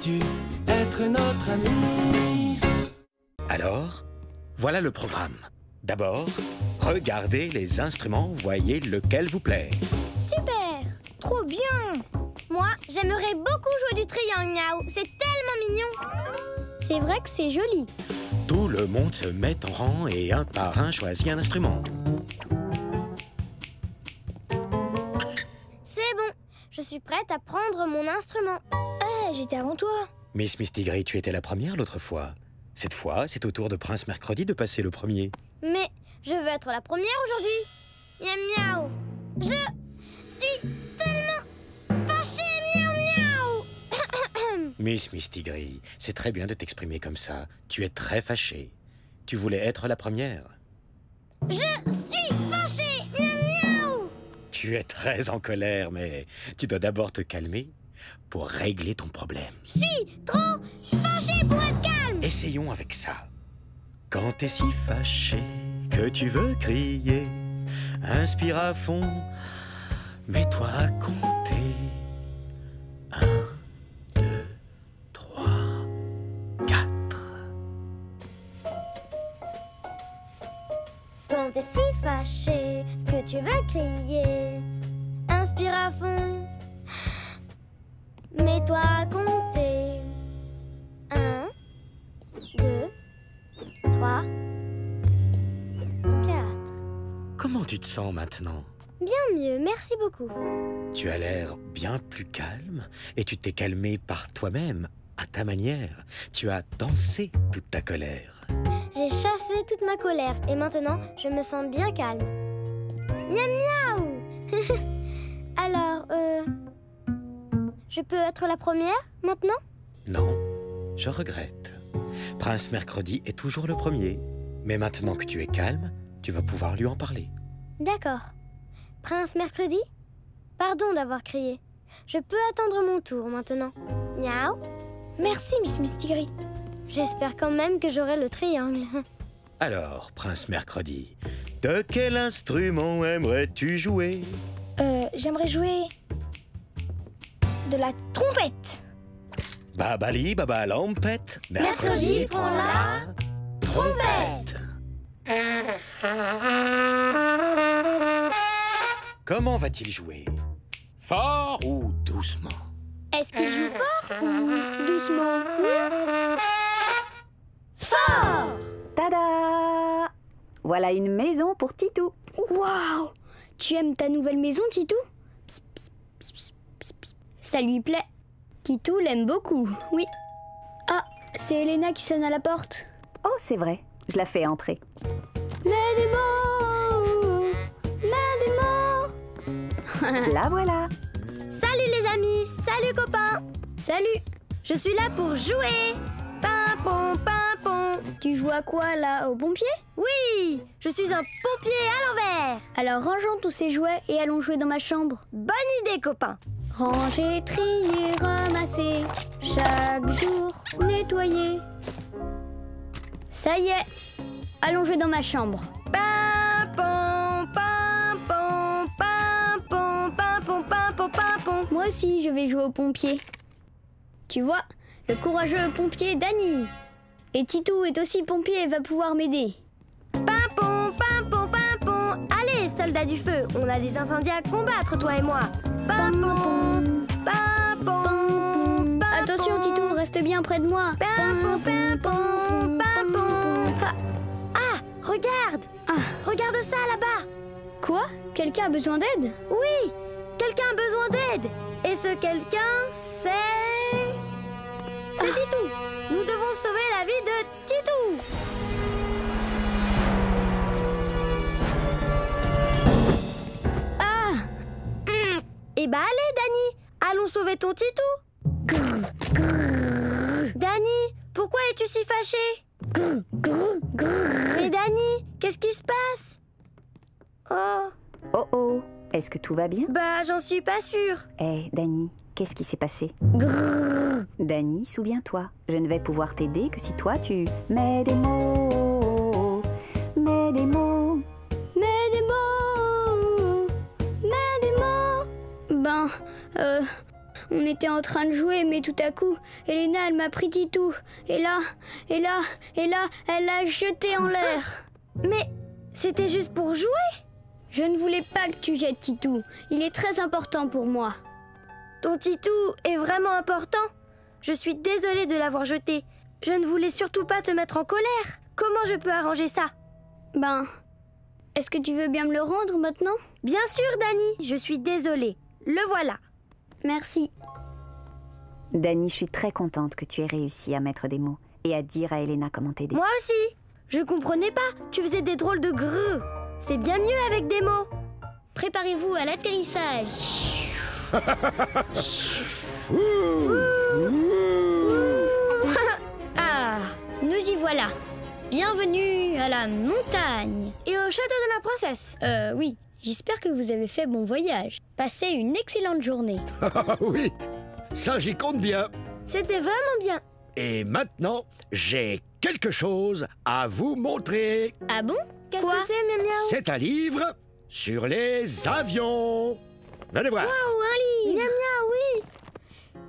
voudrais-tu être notre ami? Alors, voilà le programme. D'abord, regardez les instruments, voyez lequel vous plaît. Super! Trop bien! Moi, j'aimerais beaucoup jouer du triangle, Miaou. C'est tellement mignon. C'est vrai que c'est joli. Tout le monde se met en rang et un par un choisit un instrument. C'est bon. Je suis prête à prendre mon instrument. Ah, j'étais avant toi. Miss Mistigris, tu étais la première l'autre fois. Cette fois, c'est au tour de Prince Mercredi de passer le premier. Mais je veux être la première aujourd'hui. Miam miaou. Je suis tellement fâchée, miaou miaou. Miss Mistigris, c'est très bien de t'exprimer comme ça. Tu es très fâchée. Tu voulais être la première. Je suis fâchée, miaou miaou. Tu es très en colère, mais tu dois d'abord te calmer pour régler ton problème. Je suis trop fâchée pour être calme. Essayons avec ça. Quand t'es si fâché que tu veux crier, inspire à fond, mets-toi à compter. 1, 2, 3, 4. Quand t'es si fâché que tu veux crier, inspire à fond, mets-toi à compter. 1, 2, 3, 4. Comment tu te sens maintenant? Bien mieux, merci beaucoup. Tu as l'air bien plus calme et tu t'es calmé par toi-même, à ta manière. Tu as dansé toute ta colère. J'ai chassé toute ma colère et maintenant je me sens bien calme. Miam miaou. Alors, je peux être la première maintenant? Non, je regrette. Prince Mercredi est toujours le premier. Mais maintenant que tu es calme, tu vas pouvoir lui en parler. D'accord. Prince Mercredi? Pardon d'avoir crié. Je peux attendre mon tour maintenant. Miaou. Merci, Miss Mistigris. J'espère quand même que j'aurai le triangle. Alors, Prince Mercredi, de quel instrument aimerais-tu jouer? J'aimerais jouer de la trompette. Babali, baba lampette. Mercredi prend la trompette. Comment va-t-il jouer? Fort ou doucement? Est-ce qu'il joue fort ou doucement? Fort! Tada! Voilà une maison pour Titou. Waouh! Tu aimes ta nouvelle maison, Titou? Psst, psst, psst, psst, psst, psst. Ça lui plaît. Titou l'aime beaucoup, oui. Ah, c'est Elena qui sonne à la porte. Oh, c'est vrai. Je la fais entrer. Mets des mots! Mets des mots! La voilà. Salut les amis! Salut copains! Salut! Je suis là pour jouer! Pimpon, pimpon! Tu joues à quoi là? Au pompier? Oui! Je suis un pompier à l'envers! Alors rangeons tous ces jouets et allons jouer dans ma chambre. Bonne idée, copains! Ranger, trier, ramasser, chaque jour nettoyer. Ça y est! Allons jouer dans ma chambre. Pimpon, pimpon, pimpon, pimpon, pimpon, pimpon. Moi aussi, je vais jouer au pompier. Tu vois, le courageux pompier Danny. Et Titou est aussi pompier et va pouvoir m'aider. Pimpon, pimpon, pimpon. Allez, soldats du feu, on a des incendies à combattre, toi et moi. Pimpon, pimpon, pimpon. Attention, Titou, reste bien près de moi. Pimpon, pimpon, pimpon. Ah, regarde. Regarde ça là-bas. Quoi? Quelqu'un a besoin d'aide? Oui, quelqu'un a besoin d'aide. Et ce quelqu'un, c'est Titou. Nous devons sauver la vie de Titou. Ah. Eh ben allez, Danny, allons sauver ton Titou. Danny, pourquoi es-tu si fâché? Mais Danny, qu'est-ce qui se passe? Oh. Oh oh, est-ce que tout va bien? Bah, j'en suis pas sûre. Eh, Danny, qu'est-ce qui s'est passé? Danny, souviens-toi, je ne vais pouvoir t'aider que si toi tu mets des mots, mets des mots. Mets des mots, mets des mots. Ben, on est J'étais en train de jouer, mais tout à coup, Elena, elle m'a pris Titou. Et là, elle l'a jeté en l'air. Mais c'était juste pour jouer. Je ne voulais pas que tu jettes Titou. Il est très important pour moi. Ton Titou est vraiment important. Je suis désolée de l'avoir jeté. Je ne voulais surtout pas te mettre en colère. Comment je peux arranger ça? Ben, est-ce que tu veux bien me le rendre maintenant? Bien sûr, Dani. Je suis désolée. Le voilà. Merci. Dani, je suis très contente que tu aies réussi à mettre des mots et à dire à Elena comment t'aider. Moi aussi. Je comprenais pas. Tu faisais des drôles de grrr. C'est bien mieux avec des mots. Préparez-vous à l'atterrissage. Ah, nous y voilà. Bienvenue à la montagne. Et au château de la princesse. Oui. J'espère que vous avez fait bon voyage. Passez une excellente journée. Oui, ça j'y compte bien. C'était vraiment bien. Et maintenant, j'ai quelque chose à vous montrer. Ah bon? Qu'est-ce Quoi? que c'est, Miam Miaou? C'est un livre sur les avions. Venez voir. Waouh, un livre! Miam Miaou, oui.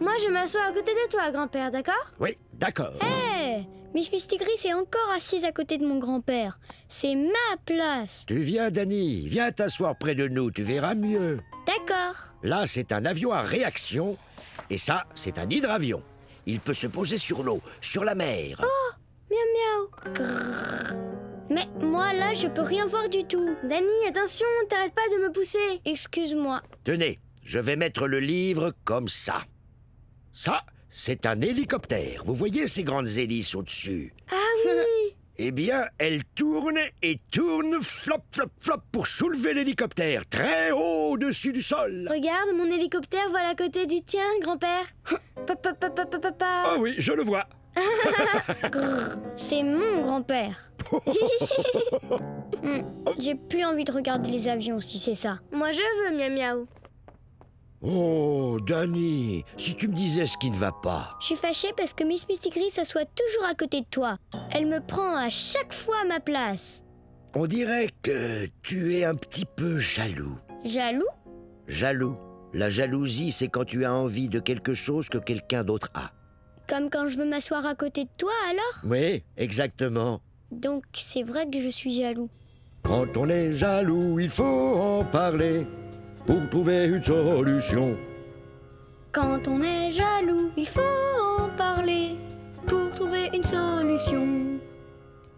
Moi, je m'assois à côté de toi, grand-père, d'accord? Oui, d'accord. Hé! Miss Mystigris est encore assise à côté de mon grand-père. C'est ma place. Tu viens, Dani, viens t'asseoir près de nous, tu verras mieux. D'accord. Là, c'est un avion à réaction. Et ça, c'est un hydravion. Il peut se poser sur l'eau, sur la mer. Oh, Miam Miaou. Mais moi, là, je peux rien voir du tout. Dani, attention, t'arrêtes pas de me pousser. Excuse-moi. Tenez, je vais mettre le livre comme ça. Ça, c'est un hélicoptère. Vous voyez ces grandes hélices au-dessus? Ah oui. Eh bien, elle tourne et tourne, flop, flop, flop, pour soulever l'hélicoptère très haut au-dessus du sol. Regarde, mon hélicoptère vole à côté du tien, grand-père. Ah oui, je le vois. C'est mon grand-père. J'ai plus envie de regarder les avions si c'est ça. Moi, je veux, Miam Miaou. Oh, Dani, si tu me disais ce qui ne va pas. Je suis fâchée parce que Miss Mystigris s'assoit toujours à côté de toi. Elle me prend à chaque fois ma place. On dirait que tu es un petit peu jaloux. Jaloux? Jaloux. La jalousie, c'est quand tu as envie de quelque chose que quelqu'un d'autre a. Comme quand je veux m'asseoir à côté de toi, alors? Oui, exactement. Donc c'est vrai que je suis jaloux. Quand on est jaloux, il faut en parler pour trouver une solution. Quand on est jaloux, il faut en parler pour trouver une solution.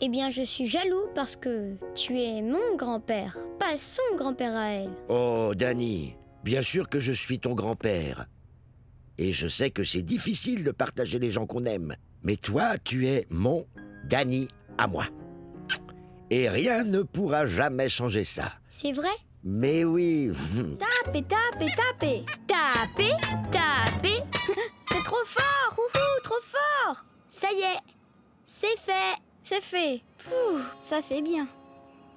Eh bien, je suis jaloux parce que tu es mon grand-père, pas son grand-père à elle. Oh, Dani, bien sûr que je suis ton grand-père. Et je sais que c'est difficile de partager les gens qu'on aime. Mais toi, tu es mon Dani à moi. Et rien ne pourra jamais changer ça. C'est vrai? Mais oui. Tapez, tapez, tapez. Tapez, tapez. C'est trop fort, ouhou, trop fort. Ça y est, c'est fait. C'est fait. Pouh, ça c'est bien.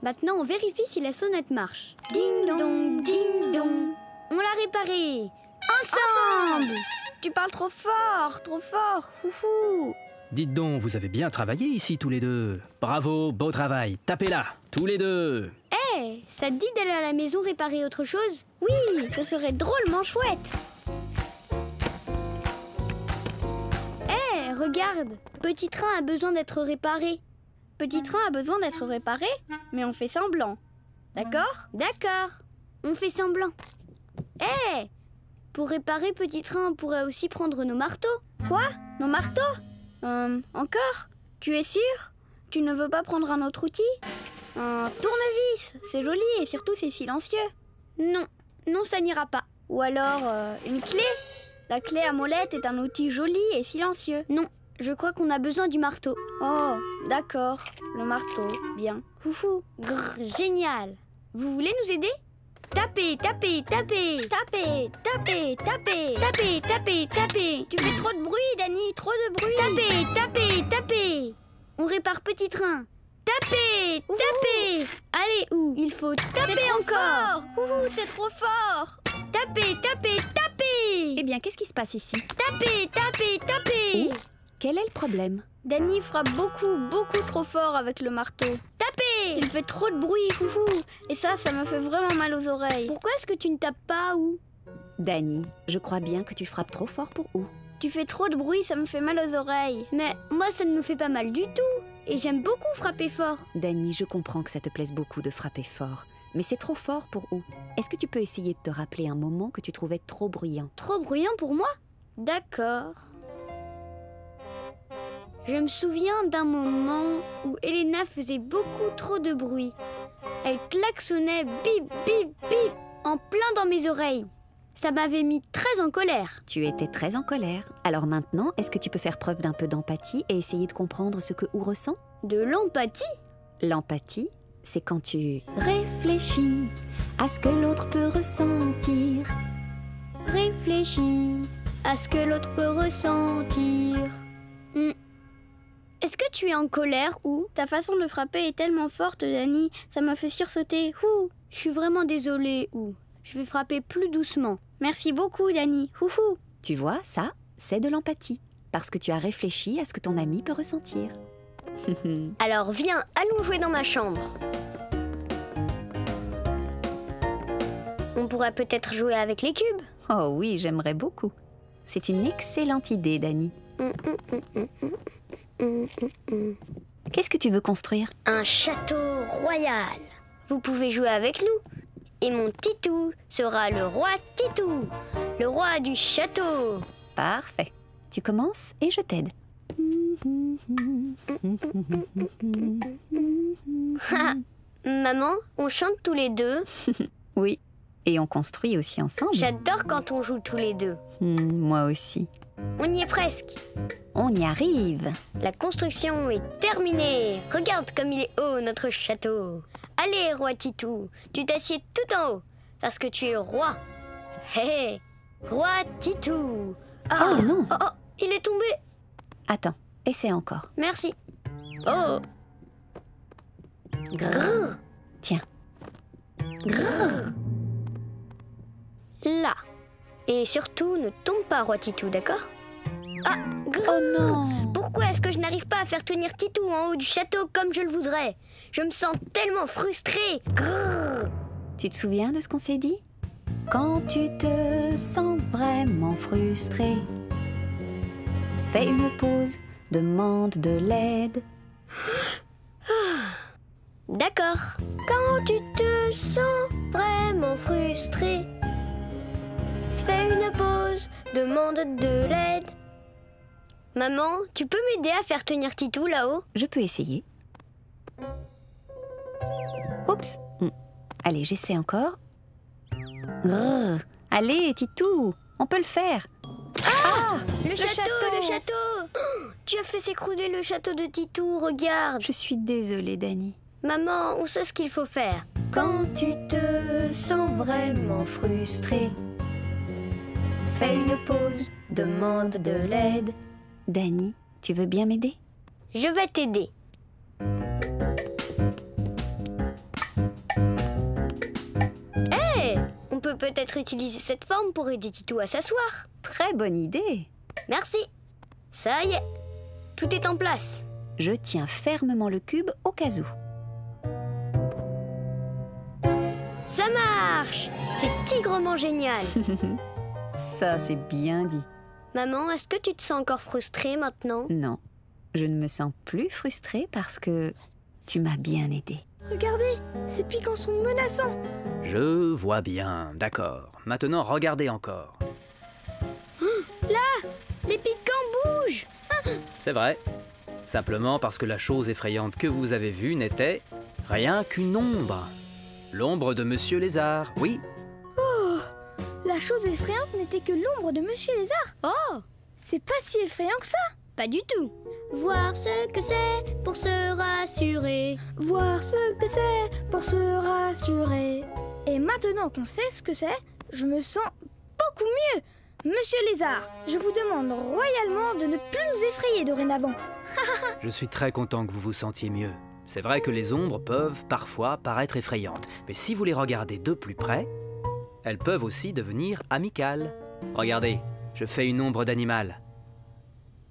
Maintenant, on vérifie si la sonnette marche. Ding dong, ding dong. On l'a réparée. Ensemble. Tu parles trop fort, ouhou. Dites donc, vous avez bien travaillé ici tous les deux. Bravo, beau travail. Tapez là, tous les deux. Hé, ça te dit d'aller à la maison réparer autre chose? Oui, ce serait drôlement chouette. Hé, regarde, Petit Train a besoin d'être réparé. Petit Train a besoin d'être réparé, mais on fait semblant. D'accord? D'accord, on fait semblant. Hé, pour réparer Petit Train, on pourrait aussi prendre nos marteaux. Quoi? Nos marteaux? Encore? Tu es sûr? Tu ne veux pas prendre un autre outil? Un tournevis, c'est joli et surtout c'est silencieux. Non, non, ça n'ira pas. Ou alors une clé? La clé à molette est un outil joli et silencieux. Non, je crois qu'on a besoin du marteau. Oh, d'accord, le marteau, bien. Foufou, grrr, génial. Vous voulez nous aider? Tapez, tapez, tapez. Tapez, tapez, tapez. Tapez, tapez, tapez. Tu fais trop de bruit, Dani, trop de bruit. Tapez, tapez, tapez. On répare Petit Train. Tapez, tapez. Allez, où? Il faut taper encore. Ouhou, c'est trop fort. Tapez, tapez, tapez. Eh bien, qu'est-ce qui se passe ici? Tapez, tapez, tapez. Quel est le problème? Dani frappe beaucoup trop fort avec le marteau. Tapez. Il fait trop de bruit, ouhou. Et ça me fait vraiment mal aux oreilles. Pourquoi est-ce que tu ne tapes pas, ou? Danny, je crois bien que tu frappes trop fort pour où? Tu fais trop de bruit, ça me fait mal aux oreilles. Mais moi, ça ne me fait pas mal du tout. Et j'aime beaucoup frapper fort. Danny, je comprends que ça te plaise beaucoup de frapper fort. Mais c'est trop fort pour où? Est-ce que tu peux essayer de te rappeler un moment que tu trouvais trop bruyant? Trop bruyant pour moi? D'accord. Je me souviens d'un moment où Elena faisait beaucoup trop de bruit. Elle klaxonnait bip, bip, bip, en plein dans mes oreilles. Ça m'avait mis très en colère. Tu étais très en colère. Alors maintenant, est-ce que tu peux faire preuve d'un peu d'empathie et essayer de comprendre ce que Ou ressent? De l'empathie? L'empathie, c'est quand tu réfléchis à ce que l'autre peut ressentir. Réfléchis à ce que l'autre peut ressentir. Est-ce que tu es en colère ou? Ta façon de frapper est tellement forte, Danny. Ça m'a fait sursauter. Ouh. Je suis vraiment désolée, ou. Je vais frapper plus doucement. Merci beaucoup, Danny. Houhou. Tu vois, ça, c'est de l'empathie. Parce que tu as réfléchi à ce que ton ami peut ressentir. Alors viens, allons jouer dans ma chambre. On pourrait peut-être jouer avec les cubes. Oh oui, j'aimerais beaucoup. C'est une excellente idée, Danny. Qu'est-ce que tu veux construire? Un château royal. Vous pouvez jouer avec nous. Et mon Titou sera le roi Titou, le roi du château. Parfait. Tu commences et je t'aide. Maman, on chante tous les deux. Oui, et on construit aussi ensemble. J'adore quand on joue tous les deux. Moi aussi. On y est presque. On y arrive. La construction est terminée. Regarde comme il est haut, notre château. Allez, roi Titou, tu t'assieds tout en haut, parce que tu es le roi. Hé, hey, roi Titou. Oh non. Oh, il est tombé. Attends, essaie encore. Merci. Oh. Grrr. Tiens. Grrr. Là. Et surtout, ne tombe pas, roi Titou, d'accord? Ah, grrr. Oh non. Pourquoi est-ce que je n'arrive pas à faire tenir Titou en haut du château comme je le voudrais? Je me sens tellement frustrée. Grrr. Tu te souviens de ce qu'on s'est dit? Quand tu te sens vraiment frustré, fais une pause, demande de l'aide. D'accord. Quand tu te sens vraiment frustré, fais une pause, demande de l'aide. Maman, tu peux m'aider à faire tenir Titou là-haut? Je peux essayer. Oups. Allez, j'essaie encore. Grrr. Allez, Titou, on peut le faire. Ah, le château. Oh, tu as fait s'écrouler le château de Titou, regarde. Je suis désolée, Danny. Maman, on sait ce qu'il faut faire. Quand tu te sens vraiment frustré, fais une pause, demande de l'aide. Danny, tu veux bien m'aider? Je vais t'aider. On peut peut-être utiliser cette forme pour aider Titou à s'asseoir. Très bonne idée. Merci. Ça y est, tout est en place. Je tiens fermement le cube au cas où. Ça marche. C'est tigrement génial. Ça, c'est bien dit. Maman, est-ce que tu te sens encore frustrée maintenant? Non, je ne me sens plus frustrée parce que tu m'as bien aidée. Regardez, ces piquants sont menaçants. Je vois bien, d'accord. Maintenant, regardez encore. Là, les piquants bougent. C'est vrai. Simplement parce que la chose effrayante que vous avez vue n'était rien qu'une ombre. L'ombre de Monsieur Lézard, oui. Oh, la chose effrayante n'était que l'ombre de Monsieur Lézard. Oh, c'est pas si effrayant que ça. Pas du tout. Voir ce que c'est pour se rassurer. Voir ce que c'est pour se rassurer. Et maintenant qu'on sait ce que c'est, je me sens beaucoup mieux. Monsieur Lézard, je vous demande royalement de ne plus nous effrayer dorénavant. Je suis très content que vous vous sentiez mieux. C'est vrai que les ombres peuvent parfois paraître effrayantes, mais si vous les regardez de plus près, elles peuvent aussi devenir amicales. Regardez, je fais une ombre d'animal.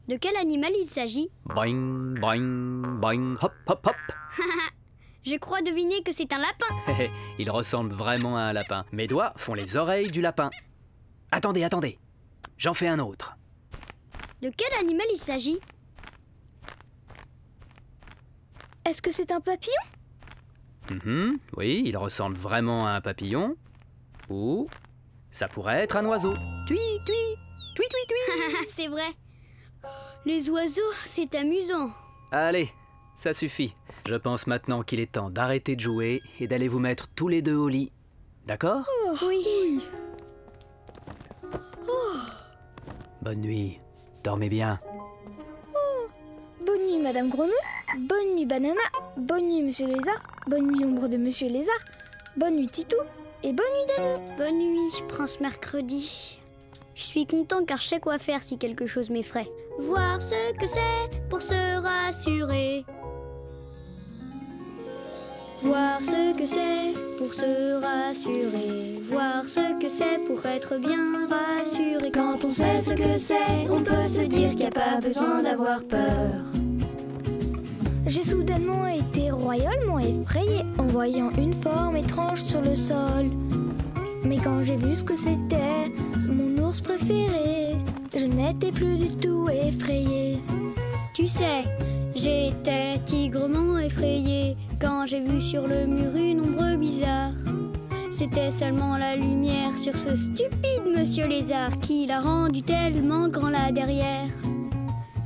De quel animal il s'agit? Boing, boing, boing, hop, hop, hop. Je crois deviner que c'est un lapin. Il ressemble vraiment à un lapin. Mes doigts font les oreilles du lapin. Attendez, attendez. J'en fais un autre. De quel animal il s'agit? Est-ce que c'est un papillon? Oui, il ressemble vraiment à un papillon. Ou ça pourrait être un oiseau. Tui, tui, tui, tui, tui. C'est vrai. Les oiseaux, c'est amusant. Allez, ça suffit. Je pense maintenant qu'il est temps d'arrêter de jouer et d'aller vous mettre tous les deux au lit. D'accord? Oui. Bonne nuit. Dormez bien. Bonne nuit, Madame Grenouille. Bonne nuit, Banana. Bonne nuit, Monsieur Lézard. Bonne nuit, Ombre de Monsieur Lézard. Bonne nuit, Titou. Et bonne nuit, Dany. Bonne nuit, Prince Mercredi. Je suis content car je sais quoi faire si quelque chose m'effraie. Voir ce que c'est pour se rassurer. Voir ce que c'est pour se rassurer. Voir ce que c'est pour être bien rassuré. Quand on sait ce que c'est, on peut se dire qu'il n'y a pas besoin d'avoir peur. J'ai soudainement été royalement effrayée en voyant une forme étrange sur le sol. Mais quand j'ai vu ce que c'était, mon ours préféré, je n'étais plus du tout effrayée. Tu sais, j'étais tigrement effrayée quand j'ai vu sur le mur une ombre bizarre. C'était seulement la lumière sur ce stupide Monsieur Lézard qui l'a rendu tellement grand là derrière.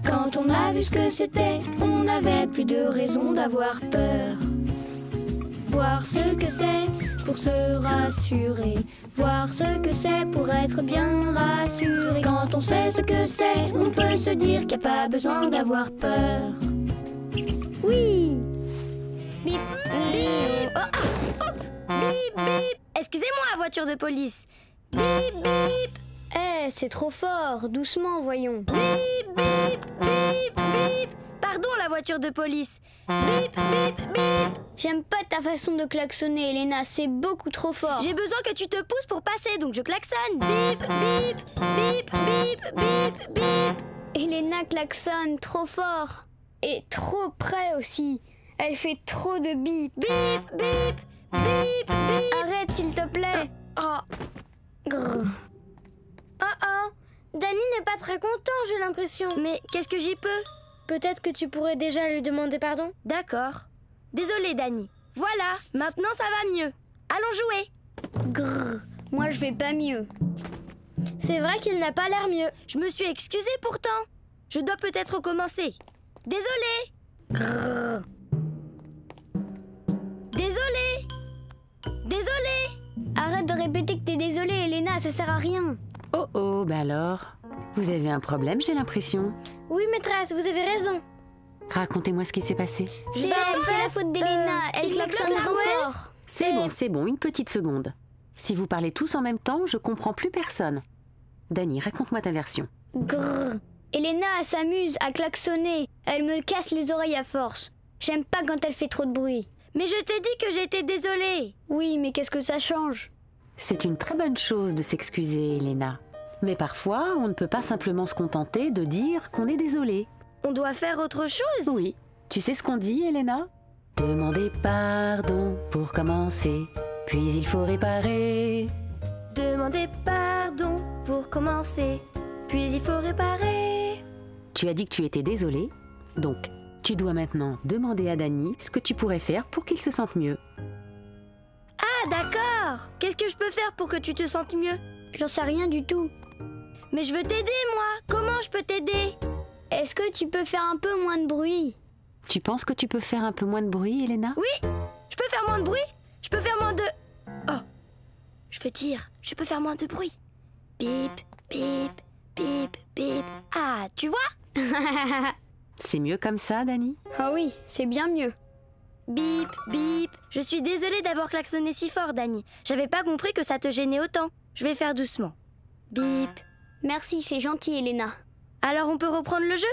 Quand on a vu ce que c'était, on n'avait plus de raison d'avoir peur. Voir ce que c'est pour se rassurer. Voir ce que c'est pour être bien rassuré. Quand on sait ce que c'est, on peut se dire qu'il n'y a pas besoin d'avoir peur. Oui. Bip, bip. Oh, ah, hop. Bip, bip. Excusez-moi, voiture de police. Bip, bip. Eh, c'est trop fort. Doucement, voyons. Bip, bip, bip, bip. Pardon, la voiture de police. Bip, bip, bip. J'aime pas ta façon de klaxonner, Elena. C'est beaucoup trop fort. J'ai besoin que tu te pousses pour passer, donc je klaxonne. Bip, bip, bip, bip, bip, bip. Elena klaxonne trop fort. Et trop près aussi. Elle fait trop de bip. Bip, bip, bip, bip. Arrête, s'il te plaît. Grrr. Dany n'est pas très content, j'ai l'impression. Mais qu'est-ce que j'y peux? Peut-être que tu pourrais déjà lui demander pardon. D'accord. Désolée, Dany. Voilà, maintenant ça va mieux. Allons jouer. Grrr. Moi, je vais pas mieux. C'est vrai qu'il n'a pas l'air mieux. Je me suis excusée pourtant. Je dois peut-être recommencer. Désolée. Grrr. Désolée. Désolée. Arrête de répéter que t'es désolée, Elena, ça sert à rien. Oh, bah alors? Vous avez un problème, j'ai l'impression. Oui, maîtresse, vous avez raison. Racontez-moi ce qui s'est passé. C'est la faute d'Elena. Elle klaxonne trop fort. C'est bon, une petite seconde. Si vous parlez tous en même temps, je comprends plus personne. Dany, raconte-moi ta version. Grrr. Elena, elle s'amuse à klaxonner. Elle me casse les oreilles à force. J'aime pas quand elle fait trop de bruit. Mais je t'ai dit que j'étais désolée. Oui, mais qu'est-ce que ça change? C'est une très bonne chose de s'excuser, Elena. Mais parfois, on ne peut pas simplement se contenter de dire qu'on est désolé. On doit faire autre chose? Oui. Tu sais ce qu'on dit, Elena? Demander pardon pour commencer, puis il faut réparer. Demander pardon pour commencer, puis il faut réparer. Tu as dit que tu étais désolé, donc tu dois maintenant demander à Dany ce que tu pourrais faire pour qu'il se sente mieux. Ah, d'accord. Qu'est-ce que je peux faire pour que tu te sentes mieux? J'en sais rien du tout. Mais je veux t'aider, moi. Comment je peux t'aider? Est-ce que tu peux faire un peu moins de bruit? Tu penses que tu peux faire un peu moins de bruit, Elena? Oui, je peux faire moins de bruit. Je peux faire moins de... Oh, je veux dire, je peux faire moins de bruit. Bip, bip, bip, bip. Ah, tu vois? C'est mieux comme ça, Dany? Ah oui, c'est bien mieux. Bip, bip. Je suis désolée d'avoir klaxonné si fort, Dany. J'avais pas compris que ça te gênait autant. Je vais faire doucement. Bip. Merci, c'est gentil, Elena. Alors on peut reprendre le jeu?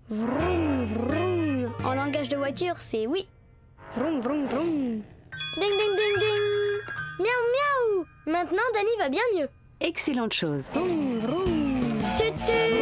Vroom, vroom. En langage de voiture, c'est oui. Vroom, vroom, vroom. Ding, ding, ding, ding. Miaou, miaou. Maintenant, Dany va bien mieux. Excellente chose. Vroom, vroom. Tut, tut.